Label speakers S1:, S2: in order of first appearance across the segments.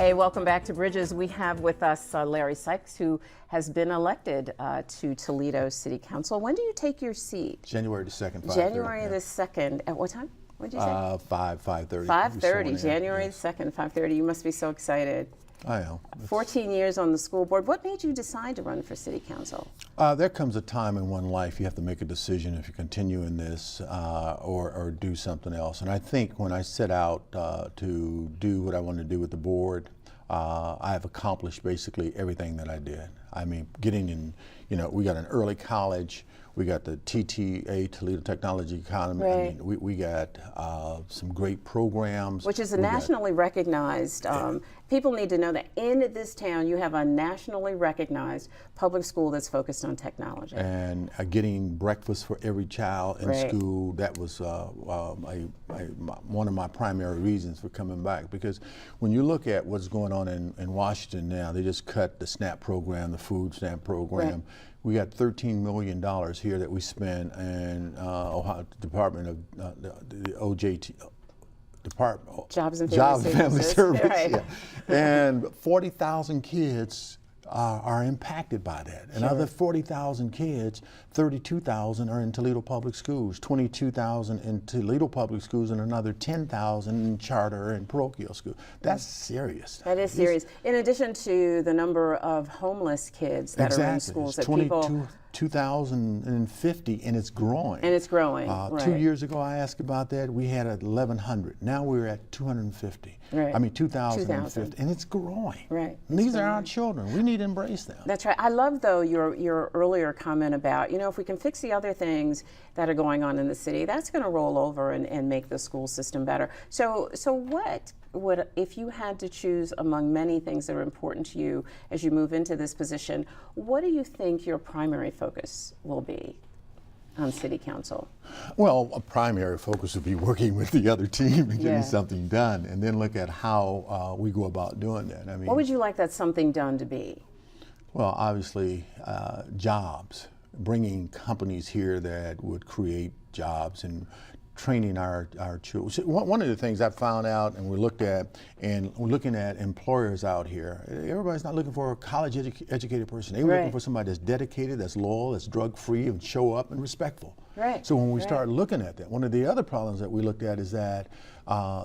S1: Hey, welcome back to Bridges. We have with us Larry Sykes, who has been elected to Toledo City Council. When do you take your seat?
S2: January the 2nd, 5:30.
S1: January the 2nd. At what time? What did you say?
S2: 5:30.
S1: 5:30, January
S2: yes.
S1: the 2nd, 5:30. You must be so excited.
S2: I am.
S1: 14 years on the school board. What made you decide to run for city council?
S2: There comes a time in one life you have to make a decision if you continue in this or do something else. And I think when I set out to do what I wanted to do with the board, I have accomplished basically everything that I did. I mean, getting in, we got an early college, we got the TTA, Toledo Technology Economy.
S1: Right.
S2: I mean, we got some great programs.
S1: Which is a nationally recognized, people need to know that in this town you have a nationally recognized public school that's focused on technology.
S2: And getting breakfast for every child in
S1: Right.
S2: school, that was one of my primary reasons for coming back. Because when you look at what's going on in Washington now, they just cut the SNAP program, the food stamp program.
S1: Right.
S2: We got $13 million here that we spend in Ohio Department of the OJT. Department
S1: Jobs and
S2: Family Services.
S1: Right.
S2: Yeah. And 40,000 kids are impacted by that. And other 40,000 kids, 32,000 are in Toledo Public Schools, 22,000 in Toledo Public Schools, and another 10,000 in charter and parochial schools. That's serious.
S1: That is serious. In addition to the number of homeless kids that are in schools,
S2: it's
S1: that people
S2: 2,050, and it's growing.
S1: and it's growing. Right.
S2: 2 years ago, I asked about that. We had 1,100. Now we're at 250.
S1: Right.
S2: I mean, 2,050, and it's growing.
S1: Right.
S2: And these are our children. We need to embrace them.
S1: That's right. I love, though, your earlier comment about, if we can fix the other things that are going on in the city, that's going to roll over and make the school system better. So what would, if you had to choose among many things that are important to you as you move into this position, what do you think your primary focus will be on city council?
S2: Well, a primary focus would be working with the other team and getting something done, and then look at how we go about doing that. I mean,
S1: what would you like that something done to be?
S2: Well, obviously, jobs, bringing companies here that would create jobs and training our children. One of the things I found out, and we looked at, and we're looking at employers out here, everybody's not looking for a college educated person. They're looking for somebody that's dedicated, that's loyal, that's drug-free, and show up and respectful.
S1: Right.
S2: So when we start looking at that, one of the other problems that we looked at is that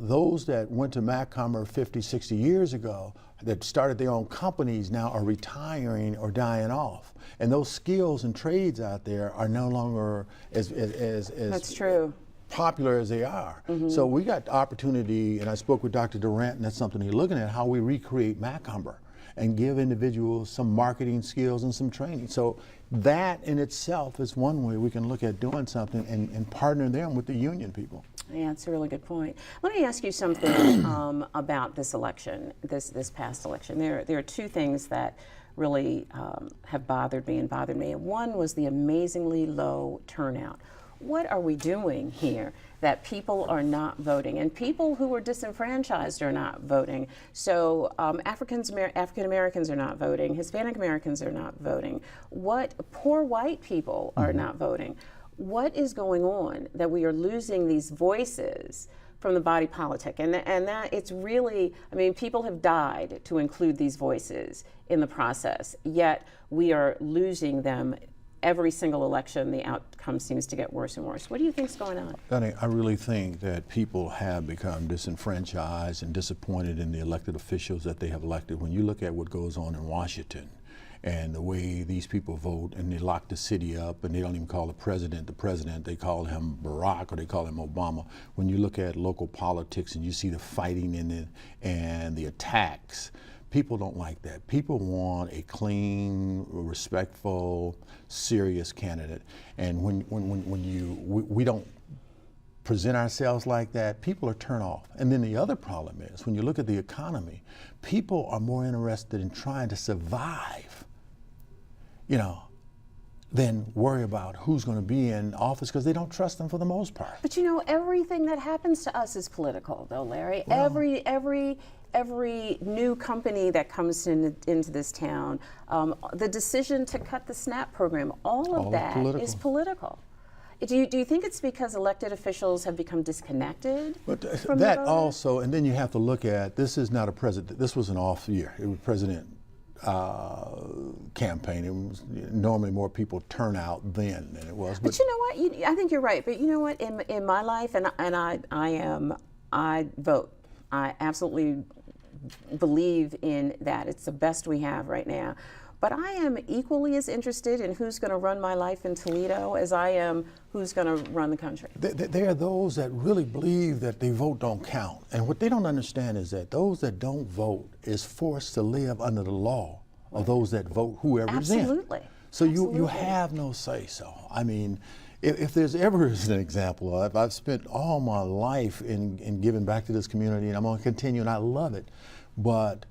S2: those that went to Macomber 50, 60 years ago that started their own companies now are retiring or dying off. And those skills and trades out there are no longer as
S1: That's true.
S2: popular as they are. So we got the opportunity, and I spoke with Dr. Durant, and that's something he's looking at, how we recreate Macomber and give individuals some marketing skills and some training. So that in itself is one way we can look at doing something and partner them with the union people.
S1: Yeah, that's a really good point. Let me ask you something about this election, this past election. There are two things that really have bothered me. And one was the amazingly low turnout. What are we doing here that people are not voting, and people who are disenfranchised are not voting? So African Americans are not voting, Hispanic Americans are not voting. Poor white people are not voting. What is going on that we are losing these voices from the body politic? And that it's really, people have died to include these voices in the process, yet we are losing them. Every single election, the outcome seems to get worse and worse. What do you think's going on?
S2: I really think that people have become disenfranchised and disappointed in the elected officials that they have elected. When you look at what goes on in Washington and the way these people vote, and they lock the city up, and they don't even call the president, they call him Barack or they call him Obama. When you look at local politics and you see the fighting in it and the attacks, people don't like that. People want a clean, respectful, serious candidate. And when we don't present ourselves like that, people are turned off. And then the other problem is, when you look at the economy, people are more interested in trying to survive, than worry about who's going to be in office, because they don't trust them for the most part.
S1: But everything that happens to us is political, though, Larry.
S2: Well,
S1: Every new company that comes into this town, the decision to cut the SNAP program, all of that is political. Do you think it's because elected officials have become disconnected
S2: But
S1: from the
S2: that
S1: voters?
S2: also, and then you have to look at, this is not a president, this was an off year. It was president campaign. It was normally more people turn out then than it was.
S1: But you know what? I think you're right. But you know what? In my life, and I vote. I absolutely believe in that. It's the best we have right now. But I am equally as interested in who's going to run my life in Toledo as I am who's going to run the country.
S2: There are those that really believe that their vote don't count. And what they don't understand is that those that don't vote is forced to live under the law of those that vote whoever's in.
S1: Absolutely.
S2: So you
S1: Absolutely.
S2: have no say-so. I mean, if there's ever an example of, I've spent all my life in giving back to this community, and I'm going to continue, and I love it. But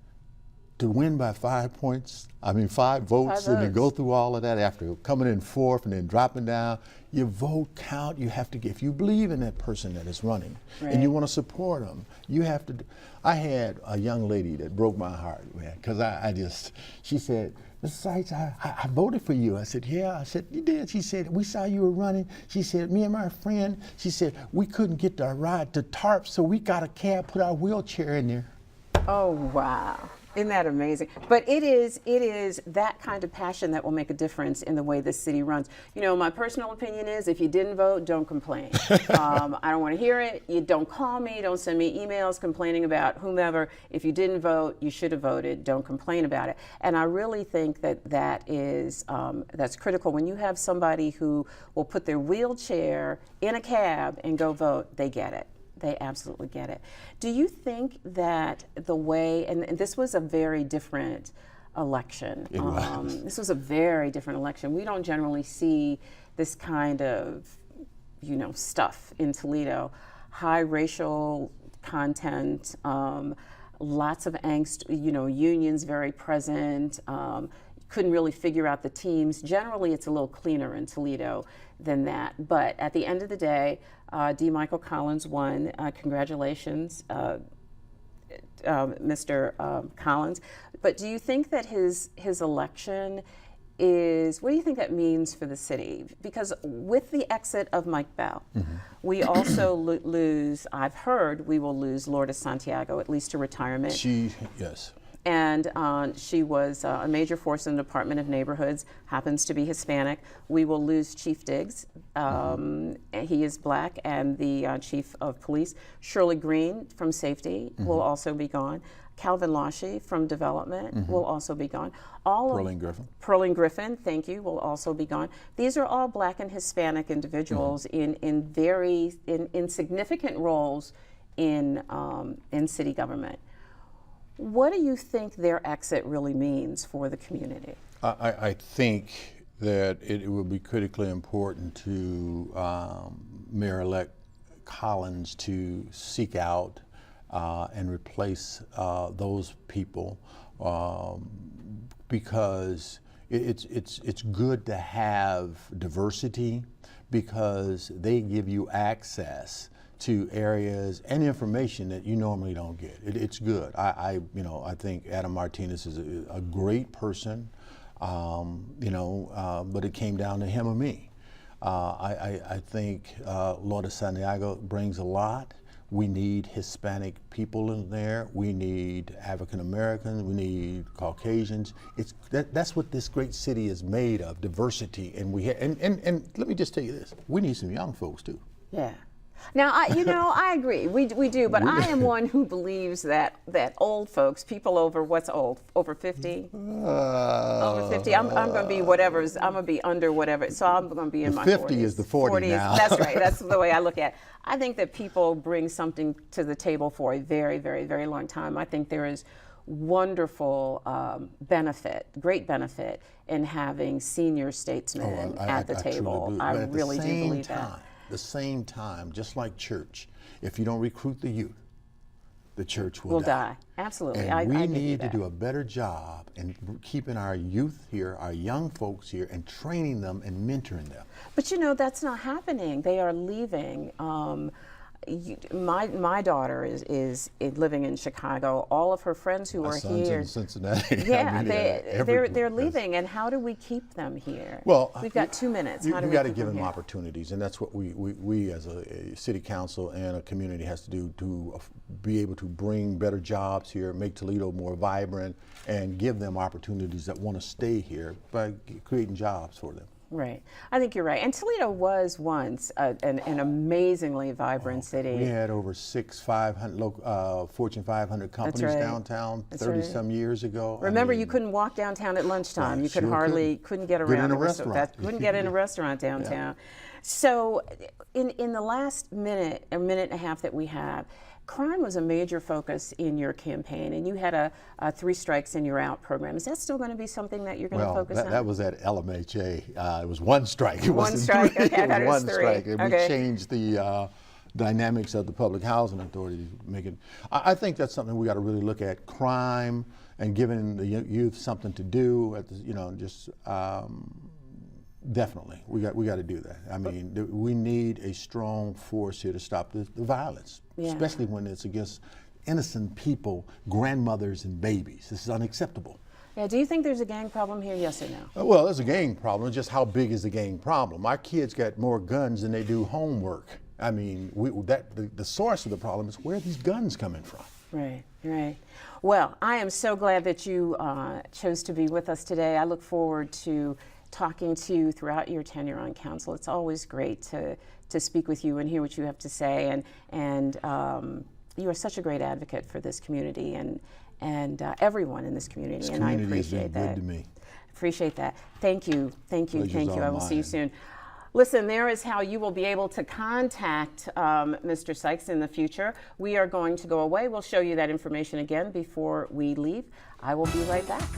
S2: to win by 5 points, 5 votes, and then go through all of that after coming in fourth and then dropping down, your vote count. You have to, if you believe in that person that is running, and you want to support them, you have to. I had a young lady that broke my heart, man, because she said, Mr. Seitz, I voted for you. I said, yeah. I said, you did? She said, we saw you were running. She said, me and my friend, she said, we couldn't get the ride to TARP, so we got a cab, put our wheelchair in there.
S1: Oh, wow. Isn't that amazing? But it is that kind of passion that will make a difference in the way this city runs. You know, my personal opinion is if you didn't vote, don't complain. I don't want to hear it. You don't call me. Don't send me emails complaining about whomever. If you didn't vote, you should have voted. Don't complain about it. And I really think that is that's critical. When you have somebody who will put their wheelchair in a cab and go vote, they get it. They absolutely get it. Do you think that the way, and this was a very different election.
S2: It was.
S1: This was a very different election. We don't generally see this kind of, stuff in Toledo. High racial content, lots of angst, unions very present. Couldn't really figure out the teams. Generally, it's a little cleaner in Toledo than that. But at the end of the day, D. Michael Collins won. Congratulations, Mr. Collins. But do you think that his election what do you think that means for the city? Because with the exit of Mike Bell, we also lose, I've heard we will lose Lourdes Santiago, at least to retirement.
S2: Yes.
S1: And she was a major force in the Department of Neighborhoods, happens to be Hispanic. We will lose Chief Diggs. He is black, and the Chief of Police. Shirley Green from Safety will also be gone. Calvin Lashy from Development will also be gone. Pearline Griffin, thank you, will also be gone. These are all black and Hispanic individuals in significant roles in city government. What do you think their exit really means for the community?
S2: I think that it will be critically important to Mayor-elect Collins to seek out and replace those people because it's good to have diversity because they give you access to areas and information that you normally don't get. It's good. I think Adam Martinez is a great person, but it came down to him or me. I think Lourdes Santiago brings a lot. We need Hispanic people in there. We need African Americans. We need Caucasians. That's what this great city is made of, diversity. And and let me just tell you this: we need some young folks too.
S1: Yeah. Now, I agree. We do, but I am one who believes that old folks, people over what's old, over 50, over 50. I'm going to be whatever's. I'm going to be under whatever. So I'm going to be in my
S2: 50
S1: 40s.
S2: is the 40 now.
S1: That's right. That's the way I look at it. I think that people bring something to the table for a very, very, very long time. I think there is wonderful great benefit in having senior statesmen at the table. I really do believe that.
S2: The same time, just like church, if you don't recruit the youth, the church will die.
S1: Absolutely.
S2: And we need to do a better job in keeping our youth here, our young folks here, and training them and mentoring them.
S1: But that's not happening. They are leaving. my daughter is living in Chicago. All of her friends who
S2: My
S1: are
S2: son's
S1: here,
S2: in Cincinnati.
S1: yeah,
S2: I mean,
S1: they're leaving. And how do we keep them here?
S2: Well,
S1: we've got 2 minutes. How do
S2: you
S1: we
S2: got to
S1: keep
S2: give them
S1: here?
S2: opportunities, and that's what we as a city council and a community has to do to be able to bring better jobs here, make Toledo more vibrant, and give them opportunities that want to stay here by creating jobs for them.
S1: Right. I think you're right. And Toledo was once an amazingly vibrant city.
S2: We had over 500 Fortune 500 companies
S1: right.
S2: downtown
S1: That's
S2: 30
S1: right.
S2: some years ago.
S1: Remember, you couldn't walk downtown at lunchtime.
S2: Right,
S1: You could
S2: sure
S1: couldn't get
S2: Get
S1: around.
S2: in a
S1: There was
S2: restaurant.
S1: couldn't get in a restaurant downtown. So, in the last minute or minute and a half that we have, crime was a major focus in your campaign, and you had a 3 strikes and you're out program. Is that still going to be something that you're going to focus on?
S2: That was at LMHA. It was 1 strike. It
S1: One
S2: wasn't
S1: strike.
S2: 3.
S1: Okay, I
S2: It
S1: thought it was
S2: was 1
S1: 3.
S2: strike, and
S1: Okay.
S2: we changed the dynamics of the public housing authority to make it. I think that's something we got to really look at: crime and giving the youth something to do. At the, just. Definitely, we got to do that. I mean, we need a strong force here to stop the violence, especially when it's against innocent people, grandmothers and babies. This is unacceptable.
S1: Yeah. Do you think there's a gang problem here? Yes or no?
S2: Well, there's a gang problem. Just how big is the gang problem? Our kids got more guns than they do homework. I mean, the source of the problem is where are these guns coming from?
S1: Right, right. Well, I am so glad that you chose to be with us today. I look forward to talking to you throughout your tenure on council. It's always great to speak with you and hear what you have to say. And you are such a great advocate for this community and everyone in this community.
S2: This
S1: And I
S2: community has
S1: appreciate
S2: been
S1: that.
S2: good to me.
S1: Appreciate that. Thank you, thank you,
S2: Pleasure's
S1: thank you.
S2: all
S1: I will see you
S2: mine.
S1: soon. Listen, there is how you will be able to contact Mr. Sykes in the future. We are going to go away. We'll show you that information again before we leave. I will be right back.